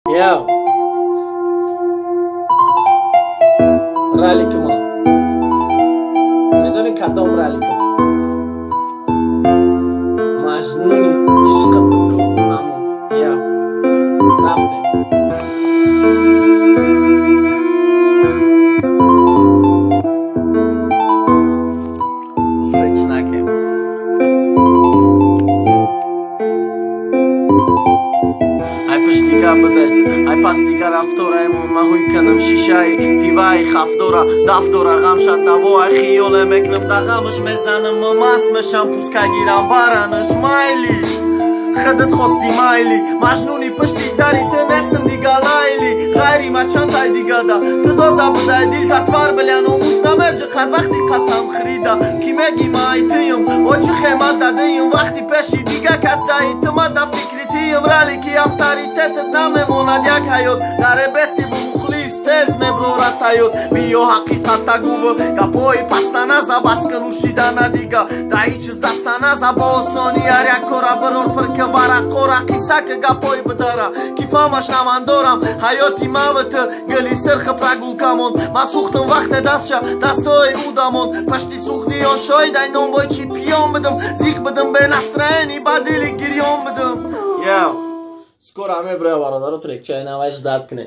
Yo. Ралик ما میدونی کدام رالک مجنونی عشق بکن همون یا رفته سویچ نکن ای پش دیگر بده ای پس دیگر رفتاره امون مهوی کنم شیشه پیوه خفتوره دفتوره غم شد نواه خیاله مکنم دغمش میزنم مست مشم پوسکه گیرم برنش مایلی خدت خواستی مایلی مجنونی پشتی داری تنستم دیگه لایلی غیری ما چند تای دیگه دا تو دادا بده دیل کتوار بلین و مستمه جقد وقتی قسم خریده کی مگی مای تیم و چه خیمت دادیم وقتی پشی دیگه کس دایی تو ما دا فکری تیم رالیکی افتاری تتت نمیموند یک حیات داره بستی و مخلیص تز مبرورت حیات بیو حقیقت تگو گپوی پستن ازا بسکن وشیدن دیگه دا هیچ دستن ازا با آسانی هر یک کارا برور پر که ورق قیسه که گپوی بداره کیفامش نماندارم حیاتی موت گلی سرخ پرگول کمون ما سوختم وقت دستای او دامون پشتی سوختی یا شاید اینام بای چی پیام بدم زیق بدم به نسترینی با دلی گریام بدم Скоро همه برای برادر رو ترک چای نوش داد کنه